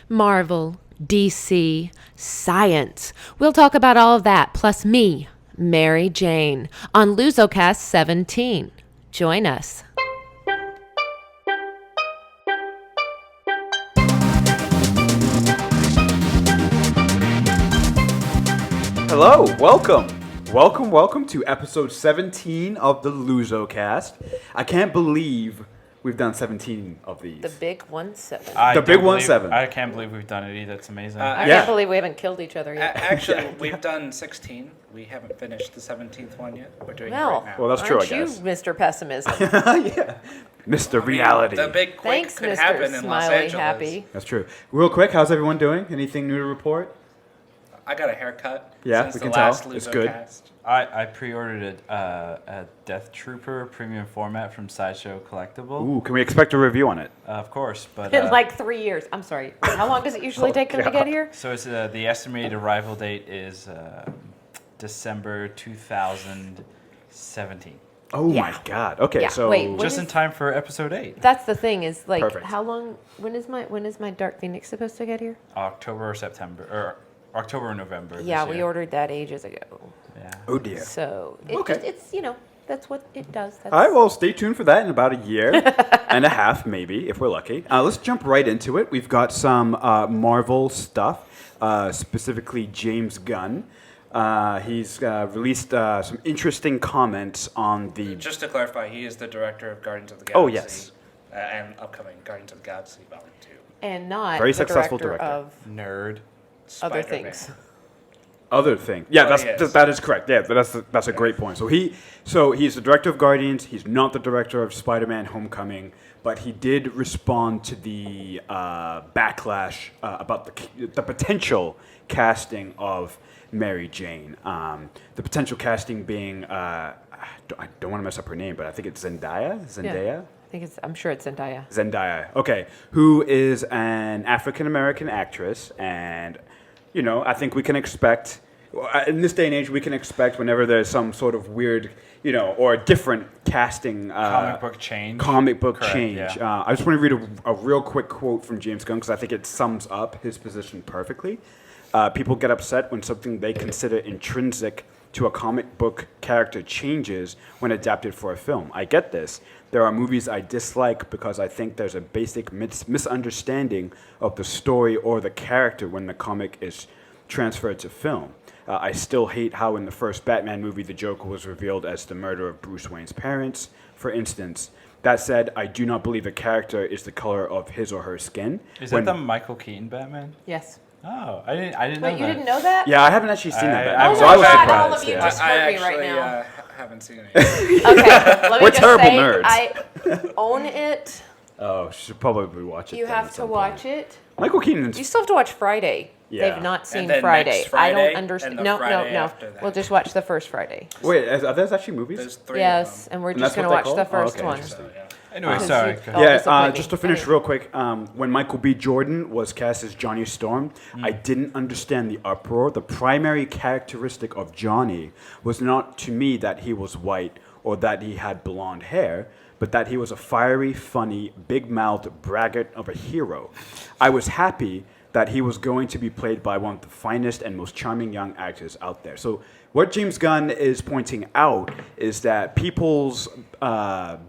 Marvel, DC, science. We'll talk about all of that, plus me, Mary Jane, on LuZoCast 17. Join us. Hello, welcome to episode 17 of the LuZoCast. I can't believe we've done 17 of these. The big 1-7. I can't believe we've done it either. That's amazing. I can't believe we haven't killed each other yet. Actually, we've done 16. We haven't finished the 17th one yet. We're doing it right now. Well, that's true, I Aren't guess. you, Mr. Pessimism? Yeah. Mr. Reality. The big quake Thanks, could Mr. happen in Los Smiley Angeles. Happy. That's true. Real quick, how's everyone doing? Anything new to report? I got a haircut. Yeah, since we the can tell. last It's good. LuZoCast. I pre-ordered a Death Trooper premium format from Sideshow Collectible. Ooh, can we expect a review on it? Of course, but In like 3 years. I'm sorry. How long does it usually take them to get here? so it's the estimated arrival date is December 2017. Oh Yeah. my God. Okay, Yeah. so Wait, when Just is- in time for episode 8, That's the thing is like Perfect. how long? When is my Dark Phoenix supposed to get here? October or September, or October or November. this Yeah, we year. ordered that ages ago. Yeah. oh dear. So Okay. it's that's what it does. That's, All right, well, stay tuned for that in about a year and a half, maybe, if we're lucky. Let's jump right into it. We've got some Marvel stuff, specifically James Gunn. He's released some interesting comments on the... Just to clarify, he is the director of Guardians of the Galaxy. Oh, yes. And upcoming Guardians of the Galaxy Volume 2. and not Very the successful director director. of Nerd. other Spider-Man. things. Other thing. Yeah, yes. that is correct. Yeah, that's a great point. So he's the director of Guardians. He's not the director of Spider-Man: Homecoming, but he did respond to the backlash about the potential casting of Mary Jane. The potential casting being I don't want to mess up her name, but I think it's Zendaya. Yeah. I'm sure it's Zendaya. Zendaya. Okay, who is an African American actress, and I think we can expect in this day and age whenever there's some sort of weird, or a different casting Comic book change. Correct, change. yeah. I just want to read a real quick quote from James Gunn because I think it sums up his position perfectly. People get upset when something they consider intrinsic to a comic book character changes when adapted for a film. I get this. There are movies I dislike because I think there's a basic misunderstanding of the story or the character when the comic is transferred to film. I still hate how in the first Batman movie the Joker was revealed as the murderer of Bruce Wayne's parents, for instance. That said, I do not believe a character is the color of his or her skin. Is that the Michael Keaton Batman? Yes. Oh, I didn't know Wait, you that. didn't know that? Yeah, I haven't actually seen that I- Batman, Oh so my I was God, surprised. all of you yeah. just- I hurt me actually right now. haven't seen it. Okay. Let me We're just terrible say, nerds. I own it. Oh, should probably watch it. You then have at to some watch point. it. Michael Keaton's You still have to watch Friday. Yeah. They've not seen And then Friday. next Friday, I don't and understand. the No, Friday no. after that. We'll just watch the first Friday. Wait, are there actually movies? There's 3 Yes, of them. and we're And just that's going what to they watch call? the Oh, first okay, one. interesting. So, yeah. Anyway, Because sorry. you- go Oh, ahead. disappoint me. Just to finish Anyway. real quick, when Michael B. Jordan was cast as Johnny Storm, I didn't understand the uproar. The primary characteristic of Johnny was not to me that he was white or that he had blonde hair, but that he was a fiery, funny, big-mouthed braggart of a hero. I was happy that he was going to be played by one of the finest and most charming young actors out there. So what James Gunn is pointing out is that people's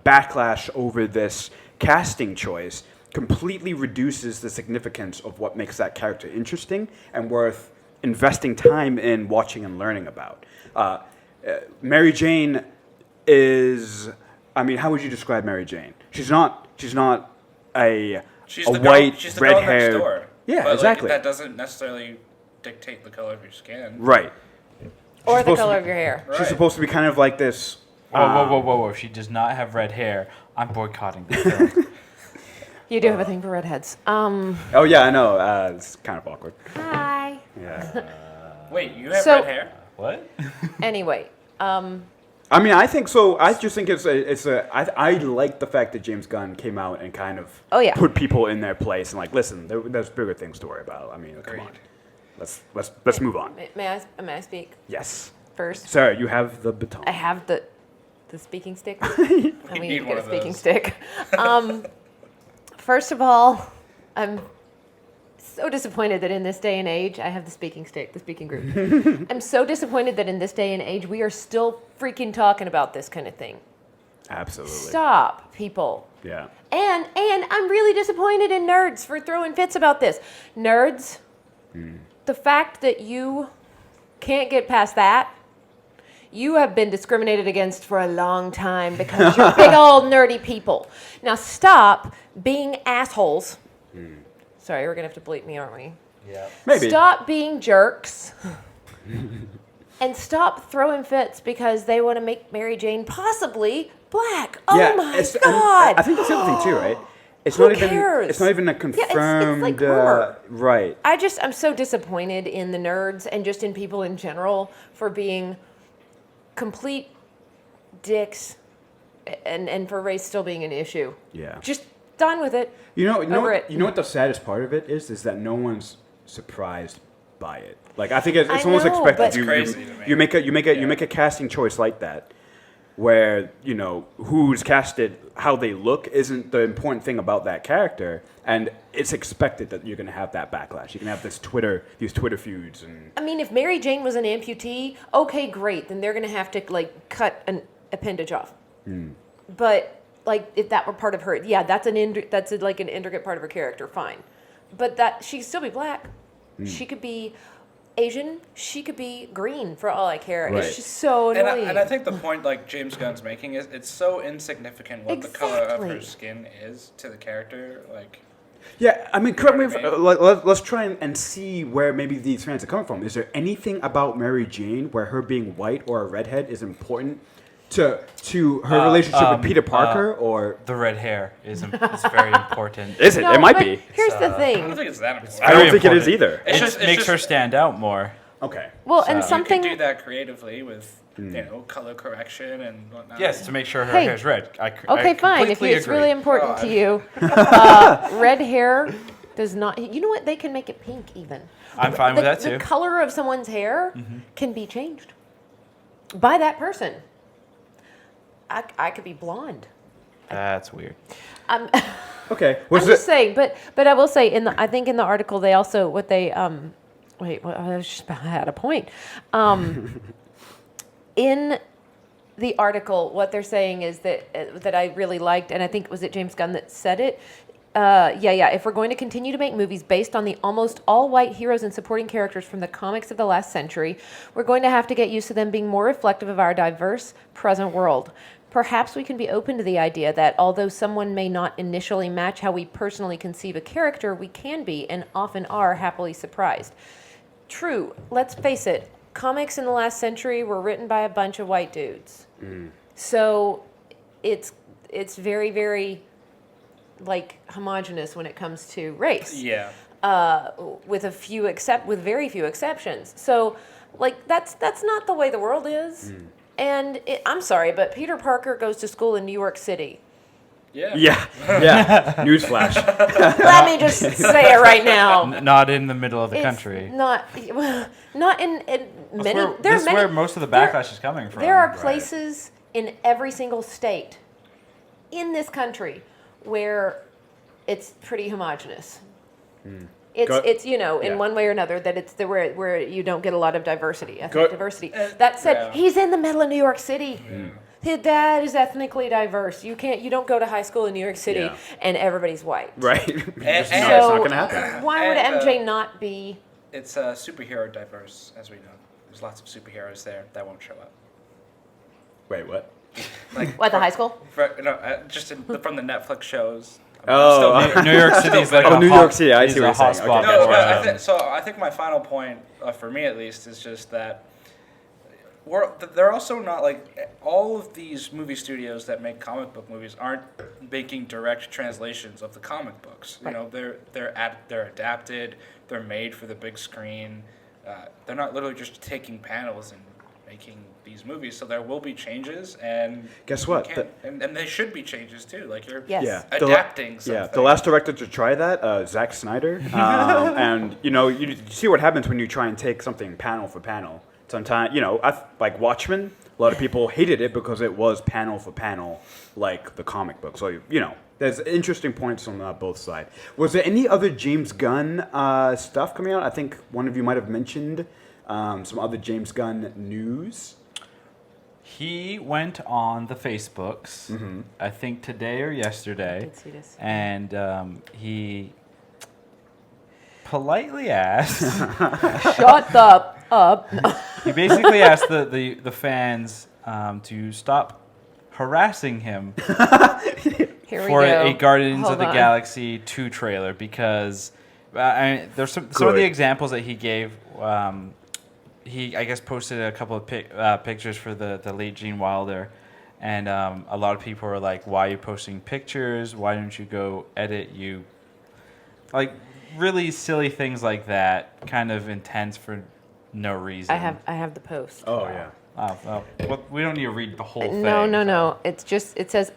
backlash over this casting choice completely reduces the significance of what makes that character interesting and worth investing time in watching and learning about. Mary Jane is, how would you describe Mary Jane? She's not a She's a the girl, white, she's the girl next red-haired. door. Yeah, but exactly. That doesn't necessarily dictate the color of your skin. Right. Or She's the supposed to color be- of your hair. Right. She's supposed to be kind of like this. Whoa. If she does not have red hair, I'm boycotting the film. You do have a thing for redheads. Oh yeah, I know. It's kind of awkward. Hi. Yeah. Wait, you have So- red hair? What? Anyway, I think so. I just think I like the fact that James Gunn came out and kind of Oh, yeah. put people in their place and like, listen, there's bigger things to worry about. Come Agreed. on, let's move on. may I speak Yes, first? Sarah, you have the baton. I have the speaking stick. We need need to one get a of speaking those. stick. First of all, so disappointed that in this day and age, I have the speaking group. I'm so disappointed that in this day and age, we are still freaking talking about this kind of thing. Absolutely. Stop, people. Yeah. And I'm really disappointed in nerds for throwing fits about this. Nerds, the fact that you can't get past that, you have been discriminated against for a long time because you're big old nerdy people. Now stop being assholes. Sorry, we're going to have to bleep me, aren't we? Yeah. Maybe. Stop being jerks. And stop throwing fits because they want to make Mary Jane possibly black. Oh my God. I think that's the other thing too, right? It's Who not cares? It's not even a it's confirmed. like rumor. Right. I'm so disappointed in the nerds and just in people in general for being complete dicks and for race still being an issue. Yeah. Just done with it. You know Over what, it. you know what the saddest part of it is that no one's surprised by it. Like I think it's I almost know, expected. but- You, It's crazy to me. you make a casting choice like that, where who's casted, how they look isn't the important thing about that character, and it's expected that you're gonna have that backlash. You can have these Twitter feuds and. I mean, if Mary Jane was an amputee, okay, great. Then they're going to have to, like, cut an appendage off. But, like, if that were part of her, yeah, that's an intricate part of her character, fine. But that she could still be black. She could be Asian. She could be green, for all I care. Right. It's just so And annoying. I think the point like James Gunn's making is it's so insignificant what the color of her Exactly. skin is to the character. Like, Yeah, I mean, correct me if, You know what I let's try and see where maybe these fans are coming from. Is there anything about Mary Jane where her being white or a redhead is important to her relationship with Peter Parker, or The red hair is very important. is it? No, It might but be. Here's the I don't thing. think it's that important. I don't think it is important. either. It It's makes just- her stand out more. Okay. Well, and You something. can do that creatively with color correction and whatnot. Yes, to make sure her Hey. hair's red. Okay, fine. If completely it's agree. really important to you, red hair does not. You know what? They can make it pink even. I'm fine with that The too. color of someone's hair can be changed by that person. I could be blonde. That's weird. Okay. I'm Was just it? saying, but I will say I think in the article they also what they wait, well, I had a point. In the article, what they're saying is that I really liked, and I think was it James Gunn that said it. Yeah. If we're going to continue to make movies based on the almost all-white heroes and supporting characters from the comics of the last century, we're going to have to get used to them being more reflective of our diverse present world. Perhaps we can be open to the idea that although someone may not initially match how we personally conceive a character, we can be, and often are, happily surprised. True, let's face it, comics in the last century were written by a bunch of white dudes. So it's very, very like homogenous when it comes to race. Yeah. With very few exceptions. So like that's not the way the world is. And I'm sorry, but Peter Parker goes to school in New York City. Yeah. Yeah. Newsflash. Let me just say it right now. Not in the middle of the It's country. not in many. That's where most of the backlash is coming from. There are Right. places in every single state in this country where it's pretty homogenous. It's in Yeah. one way or another that it's where you don't get a lot of diversity, ethnic Go- diversity. That said, Yeah. he's in the middle of New York City. His dad is ethnically diverse. You don't go to high school in New York City Yeah. and everybody's white. Right. It's and- not So going to happen. why would And, MJ not be? It's superhero diverse, as we know. There's lots of superheroes there that won't show up. Wait, what? Like What, the high school? From the Netflix shows. Oh, New York City is like Oh, a New hot- York City, I is see what a you're saying. hotspot Okay. No, for but them. I think my final point, for me at least, is just that they're also not like all of these movie studios that make comic book movies aren't making direct translations of the comic books. You know, they're adapted, they're made for the big screen. They're not literally just taking panels and making these movies. So there will be changes, and Guess you what? can't- and they should be changes too. Like you're Yes. Yeah. adapting something. Yeah, the last director to try that, Zack Snyder. And, you see what happens when you try and take something panel for panel. Sometimes, like Watchmen, a lot of people hated it because it was panel for panel like the comic book. So, There's interesting points on both sides. Was there any other James Gunn stuff coming out? I think one of you might have mentioned some other James Gunn news. He went on the Facebooks, I think today or yesterday, I did see this. and he politely asked. Shut up. He basically asked the fans to stop harassing him Here for we go. a Guardians Hold of the on. Galaxy 2 trailer because there's some of the examples that he gave. He, I guess, posted a couple of pictures for the late Gene Wilder, and a lot of people were like, "Why are you posting pictures? Why don't you go edit you?" Like really silly things like that, kind of intense for no reason. I have the post. Oh, yeah. Well, we don't need to read the whole thing. No. It's just, it says,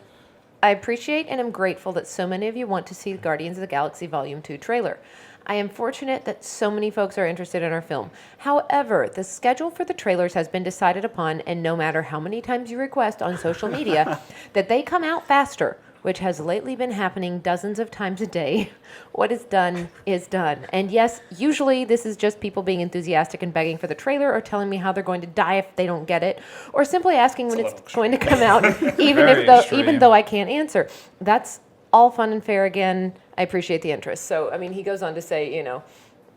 I appreciate and am grateful that so many of you want to see the Guardians of the Galaxy Volume 2 trailer. I am fortunate that so many folks are interested in our film. However, the schedule for the trailers has been decided upon, and no matter how many times you request on social media that they come out faster, which has lately been happening dozens of times a day, what is done is done. And yes, usually this is just people being enthusiastic and begging for the trailer or telling me how they're going to die if they don't get it, or simply asking when it's going to come out, even though I can't answer. That's all fun and fair. Again, I appreciate the interest. So, I mean, he goes on to say,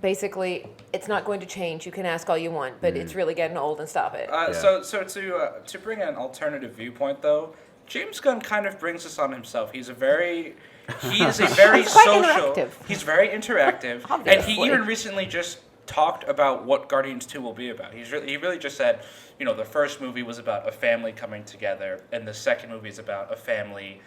basically, it's not going to change. You can ask all you want, but it's really getting old, and stop it. So to bring an alternative viewpoint, though, James Gunn kind of brings this on himself. He is a very He's quite social. interactive. He's very interactive, and he Obviously. even recently just talked about what Guardians 2 will be about. He really just said, the first movie was about a family coming together, and the second movie is about a family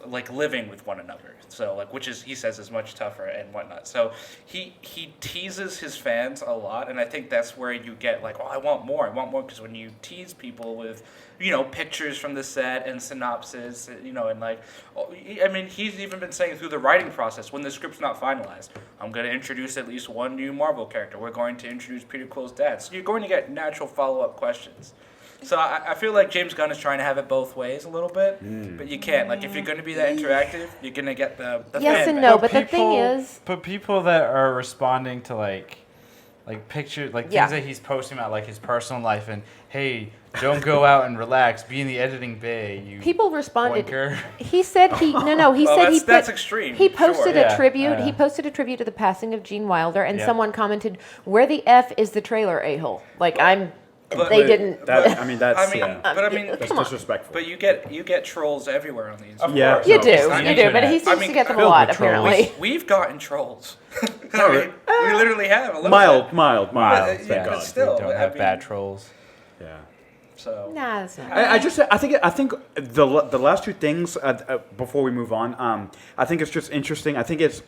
like living with one another. So which is, he says, is much tougher and whatnot. So he teases his fans a lot, and I think that's where you get I want more, because when you tease people with pictures from the set and synopsis, he's even been saying through the writing process, when the script's not finalized, I'm going to introduce at least one new Marvel character. We're going to introduce Peter Quill's dad. So you're going to get natural follow-up questions. So I feel like James Gunn is trying to have it both ways a little bit, but you can't. If you're going to be that interactive, you're going to get the Yes fan and back. no, but the thing is, but people that are responding to like pictures, things that he's posting about his personal life, and hey, don't go out and relax, be in the editing bay. You people responded. wanker. He said he said that's extreme. He posted sure. a tribute. Yeah. He posted a tribute to the passing of Gene Wilder, and Yeah. someone commented, "Where the f is the trailer, a-hole?" But didn't. That's Come on. disrespectful. But you get trolls everywhere on these. Yeah. You No, do, it's not you do, but internet. he seems to get them a filled lot with trolls. apparently. We've gotten trolls. No, we literally have a little mild. bit. Thank but God. still, Don't have bad trolls. Yeah. So Nah, that's not. I think the last two things before we move on. I think it's just interesting. I think it's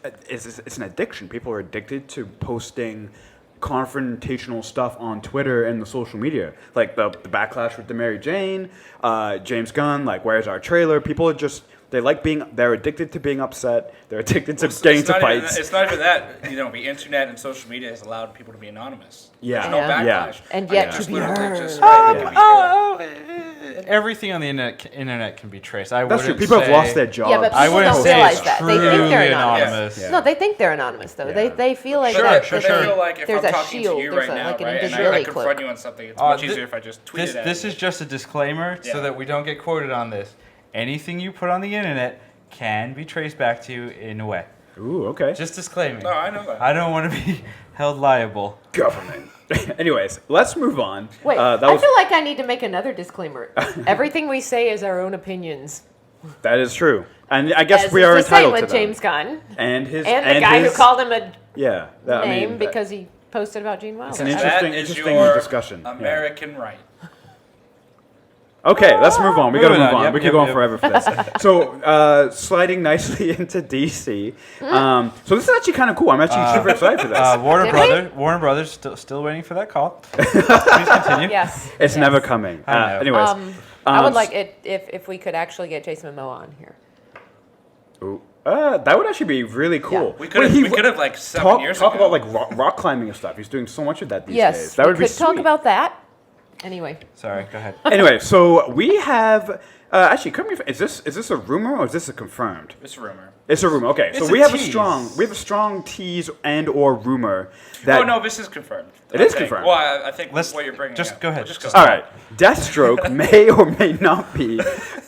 an addiction. People are addicted to posting confrontational stuff on Twitter and the social media, like the backlash with the Mary Jane, James Gunn, where's our trailer? People are just they're addicted to being upset. They're addicted to getting into fights. It's not even that. The internet and social media has allowed people to be anonymous. Yeah. There's no Yeah. backlash. And yet Just to be literally heard. just, right, they can be heard. Everything on the internet can be traced. That's true. People have lost their jobs. Yeah, but I people wouldn't don't say realize it's that. They think they're truly anonymous. anonymous. Yeah. No, they think they're anonymous though. Yeah. They feel like Sure, that. sure. that I feel like if there's I'm a talking shield. to you There's right now, like an right, and I invisibility confront cloak. you on something, it's much easier if I just tweet it at This you. is just a disclaimer Yeah. so that we don't get quoted on this. Anything you put on the internet can be traced back to you in a way. Ooh, okay. Just disclaiming. No, I know that. I don't want to be held liable. Government. Anyways, let's move on. Wait, that I was feel like I need to make another disclaimer. Everything we say is our own opinions. that is true, and I guess As we is are the same entitled to with them. James Gunn and his and the guy who called him a yeah name because he posted about Gene Wilder. It's an I- interesting- That is interesting your discussion. Yeah. American right. Okay, let's move on. We gotta Moving move on. on. Yep, We could yep, go on yep. forever for this. So, sliding nicely into DC. So this is actually kind of cool. I'm actually super excited for this. Warner Brothers still waiting for that call. Please continue. Yes. It's yes. never coming. I know. Anyways, I would like it if we could actually get Jason Momoa on here. ooh, that would actually be really cool. We could have 7 years talk ago. about rock climbing and stuff. He's doing so much of that these Yes, days. That we would be could talk sweet. about that. Anyway, Sorry, go ahead. Anyway, so we have Actually, correct me if is this a rumor or is this a confirmed? It's a rumor. It's a rumor. Okay, It's so a we have tease. a strong tease and or rumor that. Oh no, this is confirmed. It is confirmed. Well, I think Let's- what you're bringing. just up. go ahead. Just go. All right, Deathstroke may or may not be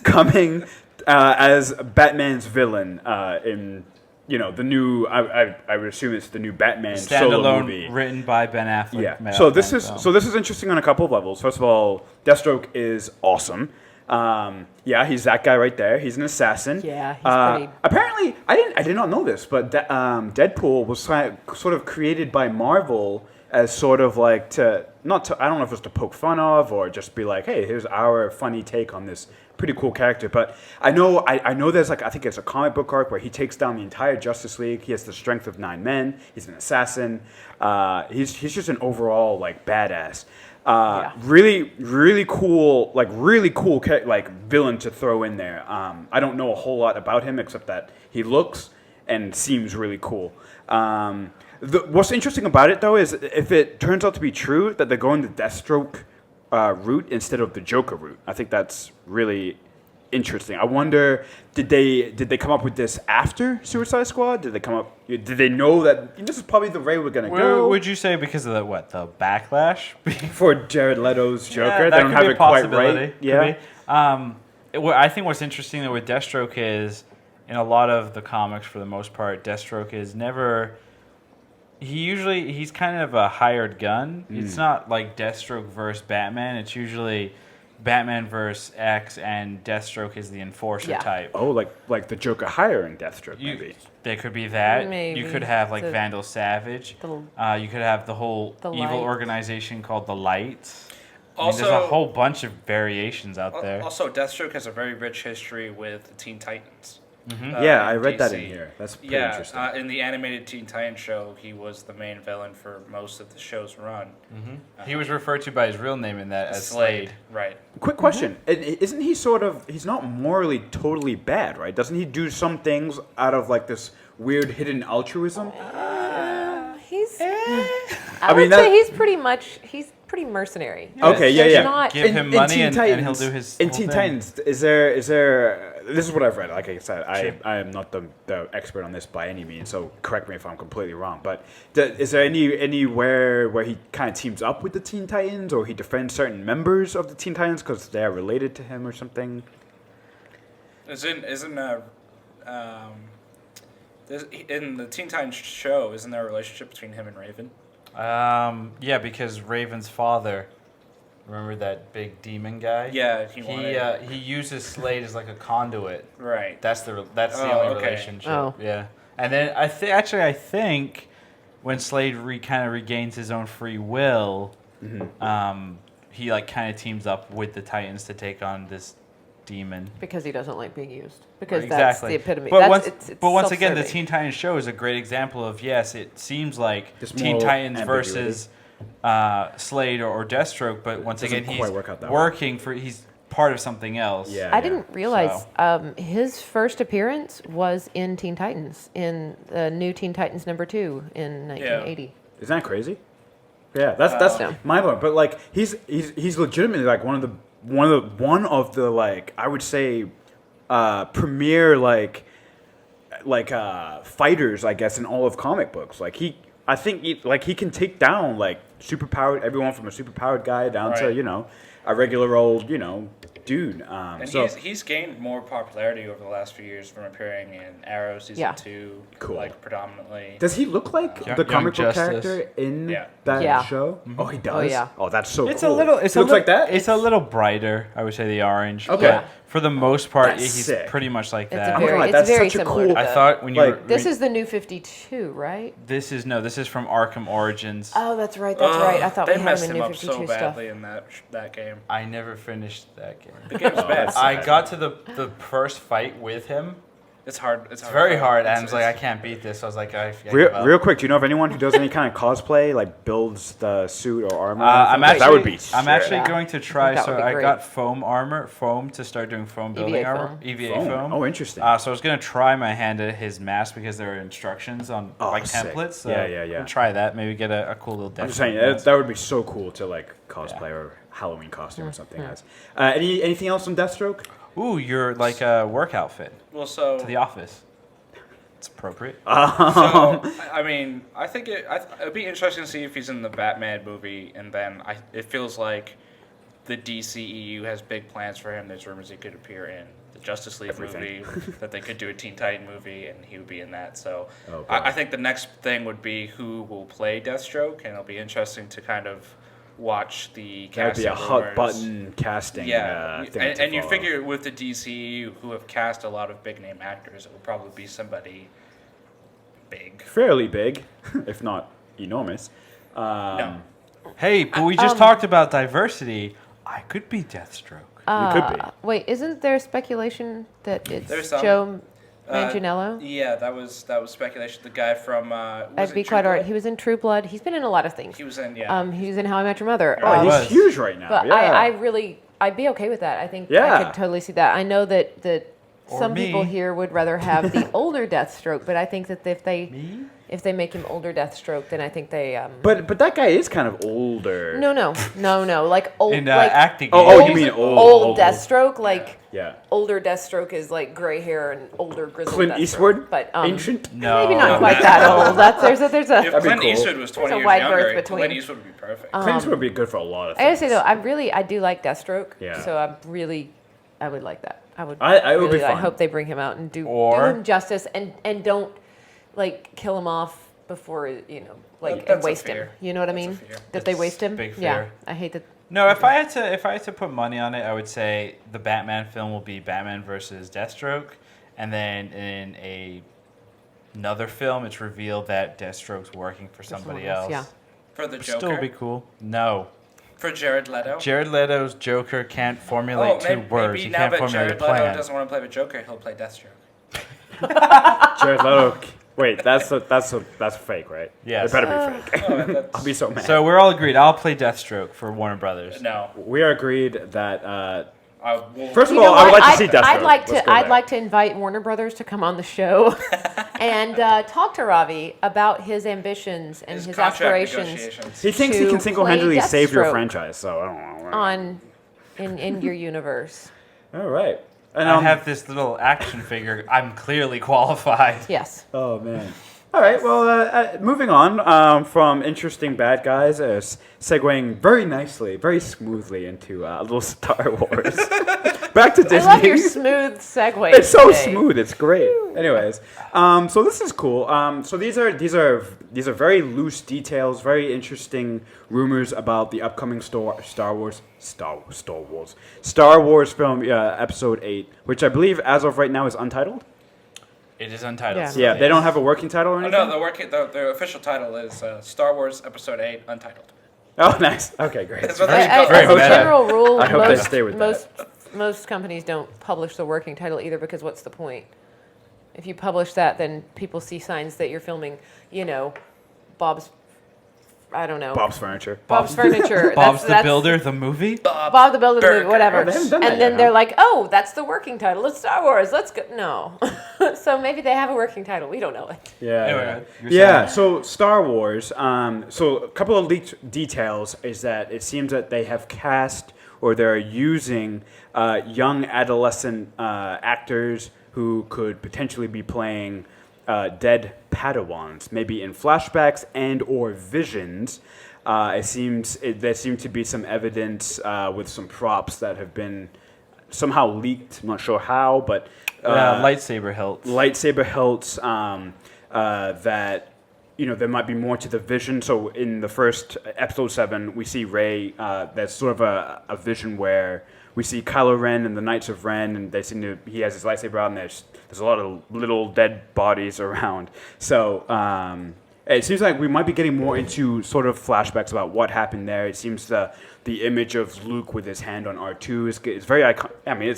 coming as Batman's villain in the new. I would assume it's the new Batman solo Standalone, movie. written by Ben Affleck. Yeah. made So up this by is himself. so this is interesting on a couple of levels. First of all, Deathstroke is awesome. Yeah, he's that guy right there. He's an assassin. Yeah, he's pretty- Apparently, I did not know this, but Deadpool was sort of created by Marvel as sort of like I don't know if it was to poke fun of or just be like, hey, here's our funny take on this pretty cool character. But I know there's I think it's a comic book arc where he takes down the entire Justice League. He has the strength of 9 men. He's an assassin. He's just an overall badass. Really cool villain to throw in there. I don't know a whole lot about him except that he looks and seems really cool. What's interesting about it though is if it turns out to be true that they're going the Deathstroke route instead of the Joker route. I think that's really interesting. I wonder, did they come up with this after Suicide Squad? Did they know that this is probably the way we're gonna go? Would you say because of the backlash? For Jared Leto's Joker, Yeah, they don't could have be a it quite possibility. right. Could Yeah. be. I think what's interesting though with Deathstroke is, in a lot of the comics, for the most part, Deathstroke is never. He's kind of a hired gun. It's not like Deathstroke versus Batman. It's usually Batman versus X, and Deathstroke is the enforcer Yeah. type. Oh, like the Joker hiring Deathstroke, maybe. There could be that. Maybe. You could have The- Vandal Savage. the- You could have the whole The evil Light. organization called the Light. Also, there's a whole bunch of variations out there. Also, Deathstroke has a very rich history with the Teen Titans. Yeah, in I read that in DC. here. That's pretty Yeah, interesting. in the animated Teen Titans show, he was the main villain for most of the show's run. He was referred to by his real name in that as Slade. Right. Quick question: Isn't he he's not morally totally bad, right? Doesn't he do some things out of this weird hidden altruism? He's. I I mean, would say he's pretty mercenary. Okay, There's yeah. not- Give him money Teen and he'll do his In whole Teen thing. Titans, is there? This is what I've read. Like I said, Sure. I am not the expert on this by any means, so correct me if I'm completely wrong. But is there anywhere where he kind of teams up with the Teen Titans, or he defends certain members of the Teen Titans because they are related to him or something? In the Teen Titans show, isn't there a relationship between him and Raven? Yeah, because Raven's father, remember that big demon guy? Yeah, he uses Slade as like a conduit. Right. That's the Oh, only okay. relationship. Oh. Yeah, and then I think when Slade kind of regains his own free will, he kind of teams up with the Titans to take on this demon. because he doesn't like being used. Because Exactly. that's the epitome. But That's, once again, the self-serving. Teen Titans show is a great example of, yes, it seems like This Teen moral Titans ambiguity. versus Slade or Deathstroke, but once Doesn't again, quite he's work out that working for, he's part of something else. Yeah. I didn't realize his first appearance was in Teen Titans, in the new Teen Titans #2 in 1980. Isn't that crazy? Yeah, that's Yeah. mind blowing. But he's legitimately one of the I would say premier fighters, I guess, in all of comic books. I think he can take down superpowered everyone from a superpowered guy down to Right. A regular old dude. And So he's gained more popularity over the last few years from appearing in Arrow season 2, Cool. predominantly. does he look like Young the comic book Justice. character in Yeah. that Yeah. show? Oh, he does. Oh, yeah. Oh, that's so It's cool. a little. He looks like that. It's a little brighter, I would say, the orange. Okay. But for the most part, That's he's sick. pretty much like It's that. a I'm not very, gonna lie, it's that's very such a similar. cool- to I that. thought when you Like- were, This is the new 52, right? this is from Arkham Origins. Oh, that's right. That's right. I thought they we had messed him in him new up 52 so stuff. badly in that game. I never finished that game. The game's bad. that's- I got to the first fight with him. It's hard. It's Very hard. It's- And I was like, I can't beat this. So I was like, I give Real, up. real quick, do you know of anyone who does any kind of cosplay, builds the suit or armor? or I'm anything? actually, that would be. I'm sick. actually Yeah. going to I try. think that So would be I great. got foam to start doing foam building EVA armor. foam. EVA Foam. foam. Oh, interesting. So I was gonna try my hand at his mask because there are instructions on sick. templates. So Yeah. I'll try that. Maybe get a cool little. I'm just Deathstroke saying mask. that would be so cool to cosplay or Halloween costume or something else. Anything else on Deathstroke? ooh, you're like a work outfit Well, so to the office. It's appropriate. So, I mean, I think it'd be interesting to see if he's in the Batman movie, and then it feels like the DCEU has big plans for him. There's rumors he could appear in the Justice League movie, that they could do a Teen Titan movie, and he would be in that. So I think the next thing would be who will play Deathstroke, and it'll be interesting to kind of watch the casting. That'd be a hot button casting. Yeah, thing and to you follow. figure with the DCEU, who have cast a lot of big name actors, it will probably be somebody big. Fairly big, if not enormous. No. Hey, but we just talked about diversity. I could be Deathstroke. You could be. Wait, isn't there speculation that There's it's some. Joe Manganiello? Yeah, that was speculation. The guy from I'd be quite alright. He was in True Blood. He's been in a lot of things. He was in He was in How I Met Your Mother. Oh, was. he's huge right now. But yeah. I'd be okay with that. I think I Yeah. could totally see that. I know that Or some me. people here would rather have the older Deathstroke, but I think that if they make him older Deathstroke, then I think they But that guy is kind of older. no, like old In like acting. Oh, you mean old? Deathstroke, like Yeah. older Deathstroke is like gray hair and older grizzled Clint Deathstroke. Eastwood? But Ancient? No. maybe not quite that old. There's a If That'd be Clint cool. Eastwood was 20 There's a years wide younger, berth between. Clint Eastwood would be perfect. Clint Eastwood would be good for a lot of I gotta things. say though, I do like Deathstroke. Yeah. So I would like that. I would would be I fun. hope they bring him out and do Or- him justice and don't like kill him off before That's and a waste fear. him. You know what I That's a mean? fear. That they It's waste him. big Yeah, fear. I hate that. No, if I had to put money on it, I would say the Batman film will be Batman versus Deathstroke, and then in another film, it's revealed that Deathstroke's working for somebody someone else, else. yeah. For the But Joker. still be cool. No, For Jared Leto. Jared Leto's Joker can't formulate two words. maybe He now can't that formulate a Jared Leto plan. doesn't want to play the Joker, he'll play Deathstroke. Jared Leto. Wait, that's fake, right? Yes. It better be fake. Oh, that's- I'll be so mad. So we're all agreed. I'll play Deathstroke for Warner Brothers. no. we are agreed that first of You know all, I would what? like to see Deathstroke. I'd like to invite Warner Brothers to come on the show and talk to Ravi about his ambitions and his contract aspirations negotiations. He thinks he to can single-handedly play save your Deathstroke franchise, so I don't know. in your universe. All right. And I have this little action figure. I'm clearly qualified. Yes. Oh man. All right. Well, moving on from interesting bad guys, segueing very nicely, very smoothly into a little Star Wars. Back to Disney. I love your smooth segue. It's so today. smooth. It's great. Anyways, so this is cool. So these are very loose details, very interesting rumors about the upcoming Star Wars film Episode VIII, which I believe as of right now is untitled. It is untitled. Yeah. still, Yeah, they don't have a working title or Oh, anything. no, the official title is Star Wars Episode VIII Untitled. Oh, nice. Okay, great. That's what Very- they call very As a meta. general rule, I hope they stay with most companies don't publish the working title either because what's the point? If you publish that, then people see signs that you're filming, Bob's Furniture. Bob's That's- the that's- Builder, the movie. Bob the Builder, the movie, whatever. Oh, they haven't done that And then yet, they're huh? like, oh, that's the working title. It's Star Wars. Let's go. No. So maybe they have a working title. We don't know it. Yeah. Anyway, you're Yeah. saying- So Star Wars. So a couple of leaked details is that it seems that they have cast or they're using young adolescent actors who could potentially be playing dead Padawans, maybe in flashbacks and or visions. There seems to be some evidence with some props that have been somehow leaked. I'm not sure how, but lightsaber hilts. lightsaber hilts that there might be more to the vision. So in the first episode 7, we see Rey. That's sort of a vision where we see Kylo Ren and the Knights of Ren, and he has his lightsaber out, and there's a lot of little dead bodies around. So it seems like we might be getting more into sort of flashbacks about what happened there. It seems the image of Luke with his hand on R2 is very iconic. I mean,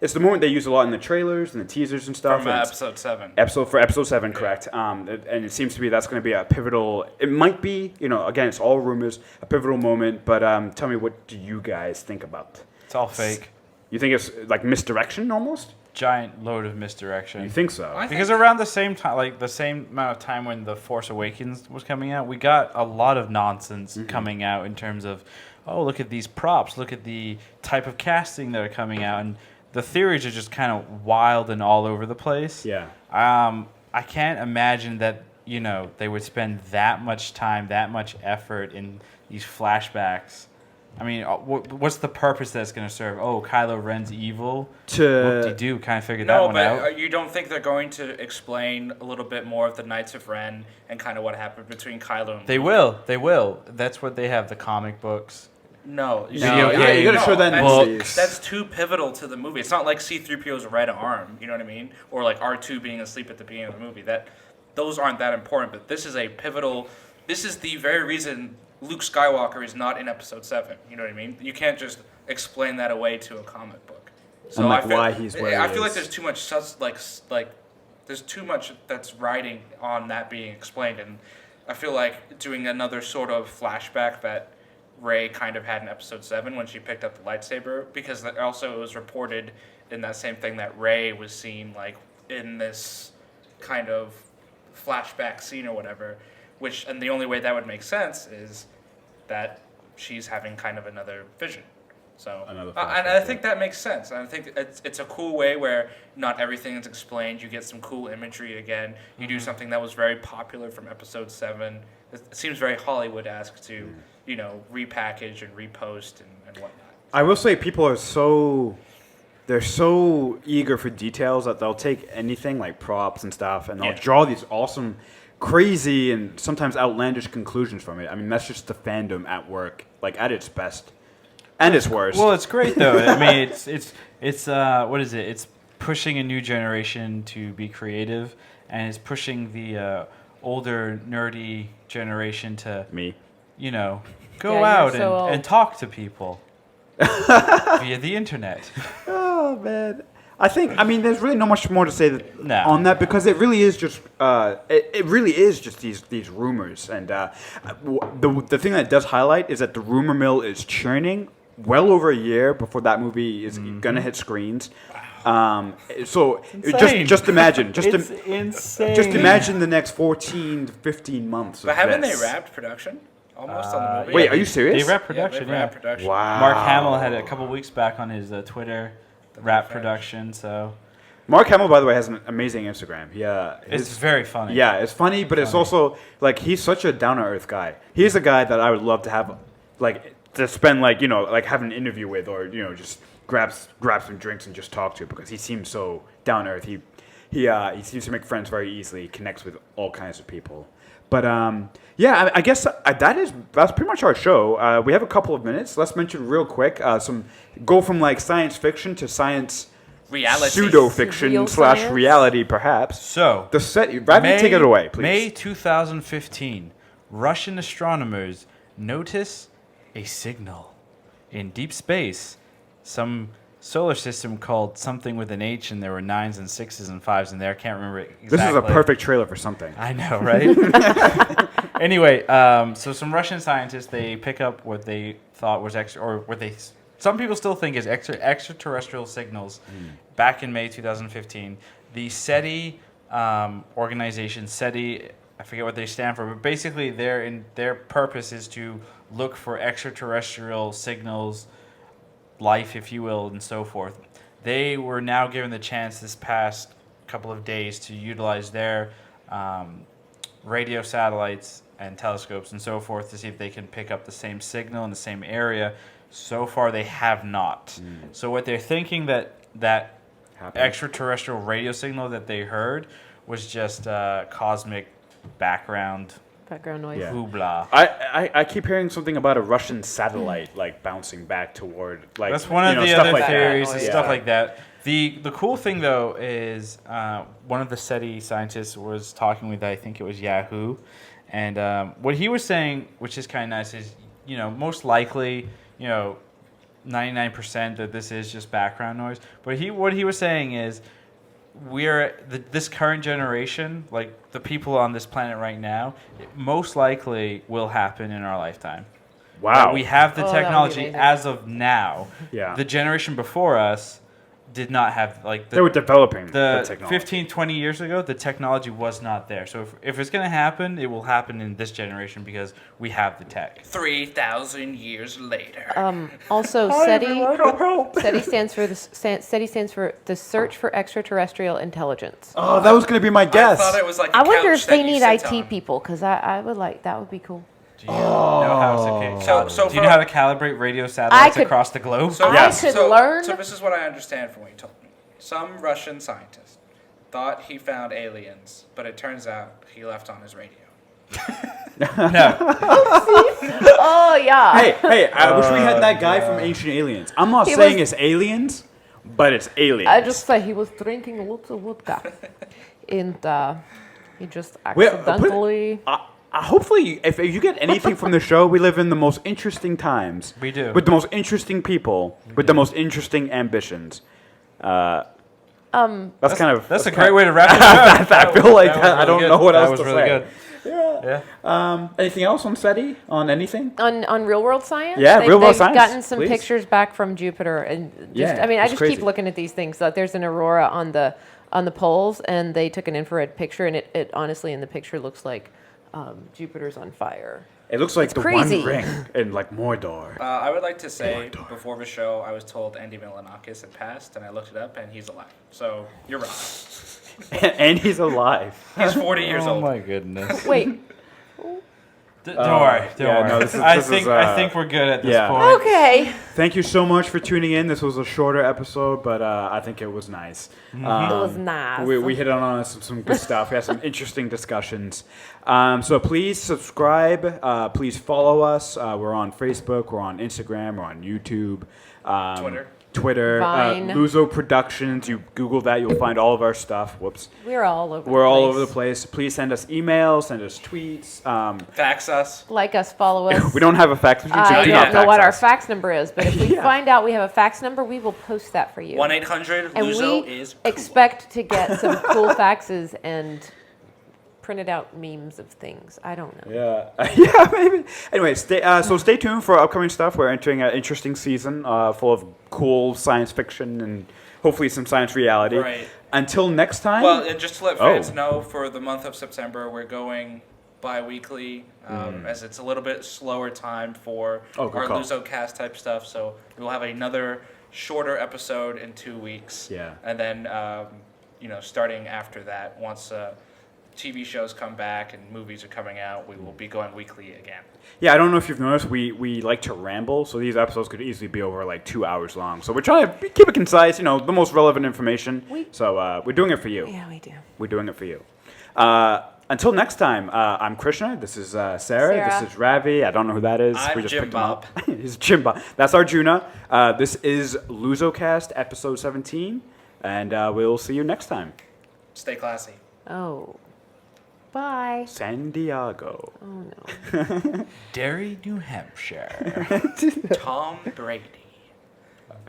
it's the moment they use a lot in the trailers and the teasers and stuff. From and Episode 7. Episode 7, correct. And it seems to be that's going to be a pivotal. It might be, again, it's all rumors, a pivotal moment. But tell me, what do you guys think about? It's all fake. You think it's like misdirection almost? Giant load of misdirection. You think so? Because around the same time, like the same amount of time when The Force Awakens was coming out, we got a lot of nonsense coming out in terms of, oh, look at these props, look at the type of casting that are coming out, and the theories are just kind of wild and all over the place. Yeah. I can't imagine that, you know, they would spend that much time, that much effort in these flashbacks. I mean, what's the purpose that's going to serve? Oh, Kylo Ren's evil? Whoop-de-doo, kind of figured that one out. No, but you don't think they're going to explain a little bit more of the Knights of Ren and kind of what happened between Kylo and They Luke? will. That's what they have, the comic books. No. You gotta show that in books. That's too pivotal to the movie. It's not like C-3PO's right arm, you know what I mean? Or like R2 being asleep at the beginning of the movie. Those aren't that important, but this is a pivotal... This is the very reason Luke Skywalker is not in Episode 7, you know what I mean? You can't just explain that away to a comic book. So And, like, I feel, why he's where I he feel like is. there's too much there's too much that's riding on that being explained, and I feel like doing another sort of flashback that Rey kind of had in Episode 7 when she picked up the lightsaber, because also it was reported in that same thing that Rey was seen like in this kind of flashback scene or whatever, and the only way that would make sense is that she's having kind of another vision. So, Another and I think that makes sense. And I think it's a cool way where not everything is explained. You get some cool imagery again. You do something that was very popular from Episode 7. It seems very Hollywood-esque to, you know, repackage and repost and whatnot. I will say people are they're so eager for details that they'll take anything like props and stuff and they'll draw these awesome, crazy, and sometimes outlandish conclusions from it. I mean, that's just the fandom at work, like at its best and its worst. Well, it's great though. I mean, it's what is it? It's pushing a new generation to be creative, and it's pushing the older nerdy generation to you know, go out and talk to people via the internet. Oh man, I mean, there's really not much more to say on that because it really is just it really is just these rumors, and the thing that it does highlight is that the rumor mill is churning well over a year before that movie is gonna hit screens. So just imagine, It's insane. just imagine the next 14 to 15 months. But haven't they wrapped production almost on the movie? Wait, are you serious? They wrap production. Yeah, they've wrapped production. Wow. Mark Hamill had it a couple weeks back on his Twitter wrap production. So Mark Hamill, by the way, has an amazing Instagram. it's very funny. Yeah, it's funny, but it's also like he's such a down to earth guy. He's a guy that I would love to have, like, to spend have an interview with, or just grab some drinks and just talk to, because he seems so down to earth. He seems to make friends very easily, connects with all kinds of people. But I guess that's pretty much our show. We have a couple of minutes. Let's mention real quick go from like science fiction to science Reality. pseudo fiction Real / science? reality, perhaps. So The SETI, Ravi, take it away, please. May 2015, Russian astronomers notice a signal in deep space, some solar system called something with an H, and there were 9s and 6s and 5s in there. I can't remember exactly. This is a perfect trailer for something. I know, right? Anyway, so some Russian scientists, they pick up what they thought was some people still think is extraterrestrial signals. Back in May 2015, the SETI organization, SETI, I forget what they stand for, but basically their purpose is to look for extraterrestrial signals, life, if you will, and so forth. They were now given the chance this past couple of days to utilize their radio satellites and telescopes and so forth to see if they can pick up the same signal in the same area. So far, they have not. So what they're thinking that extraterrestrial radio signal that they heard was just cosmic background noise. Yeah. hoopla. I keep hearing something about a Russian satellite like bouncing back toward like That's one of the stuff other like theories that. and stuff like that. The cool thing though is one of the SETI scientists was talking with, I think it was Yahoo, and what he was saying, which is kind of nice, is most likely 99% that this is just background noise. But what he was saying is this current generation, like the people on this planet right now, it most likely will happen in our lifetime. Wow. We have the Oh, that would be technology amazing. as of now. Yeah. The generation before us, did not have like They were developing the the technology. 15, 20 years ago, the technology was not there. So if it's going to happen, it will happen in this generation because we have the tech. 3,000 years later. Also, SETI stands for the Search for Extraterrestrial Intelligence. Oh, that was going to be my guess. I thought it was like a I wonder couch if they that you need sit IT on. people because I would like that would be cool. Do you know how to So do you know how to calibrate radio satellites could- across the globe? So, I could learn. So this is what I understand from what you told me. Some Russian scientist thought he found aliens, but it turns out he left on his radio. No. Oh yeah. Hey, I wish we had that guy from Ancient Aliens. I'm not He saying was- it's aliens, but it's aliens. I just say he was drinking lots of vodka, and he just Wait, accidentally. Hopefully, if you get anything from the show, we live in the most interesting times. We do. With the most interesting people, with the most interesting ambitions. That's kind of... That's a great way to wrap it up. I feel like was I don't really know good. what That else was to really say. good. Yeah. Anything else on SETI? On anything? On Real World Science? Yeah, Real World they've Science, gotten some please. pictures back from Jupiter, and just, Yeah, I mean, I it's just crazy. keep looking at these things. There's an aurora on the poles, and they took an infrared picture, and it honestly in the picture looks like Jupiter's on fire. It looks like It's the crazy. One Ring in like Mordor. I would like to say, before the show, I was told Andy Milonakis had passed, and I looked it up, and he's alive. So, you're wrong. And he's alive. He's 40 years Oh old. my goodness. Wait. Don't worry. Don't yeah, worry. no, this is- I this think is, I think we're good at this yeah. point. Okay. Thank you so much for tuning in. This was a shorter episode, but I think it was nice. It was nice. We hit on some good stuff. We had some interesting discussions. So please subscribe. Please follow us. We're on Facebook. We're on Instagram. We're on YouTube. Twitter. Vine. LuZo Productions. You Google that. You'll find all of our stuff. Whoops. We're all over. We're all over the place. Please send us emails. Send us tweets. Fax us. Like us, follow us. We don't have a fax machine, so I do don't not know fax what our us. fax number is, but if we find out we have a fax number, we will post that for you. 1-800 And LuZo we is cool. expect to get some cool faxes and printed out memes of things. I don't know. Yeah, yeah, maybe. Anyway, stay tuned for upcoming stuff. We're entering an interesting season full of cool science fiction and hopefully some science reality. Right. Until next time. Well, and just to let fans Oh. know, for the month of September, we're going bi-weekly, as it's a little bit slower time for Oh, good our call. LuZoCast type stuff. So we'll have another shorter episode in 2 weeks. Yeah. And then, starting after that, once TV shows come back and movies are coming out, we will be going weekly again. Yeah, I don't know if you've noticed, we like to ramble, so these episodes could easily be over like 2 hours long. So we're trying to keep it concise, the most relevant information. So we're doing it for you. Yeah, we do. We're doing it for you. Until next time, I'm Krishna. This is Sarah. This is Ravi. I don't know who that is. I'm We just Jim picked him up. Bob. He's Jim Bob. That's Arjuna. This is LuZoCast Episode 17, and we'll see you next time. Stay classy. Oh. Bye. San Diego. Oh, no. Derry, New Hampshire. Tom Brady.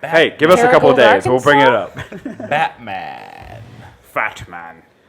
Hey, give us a couple of days. Terrible We'll bring it up. Batman. Fat man.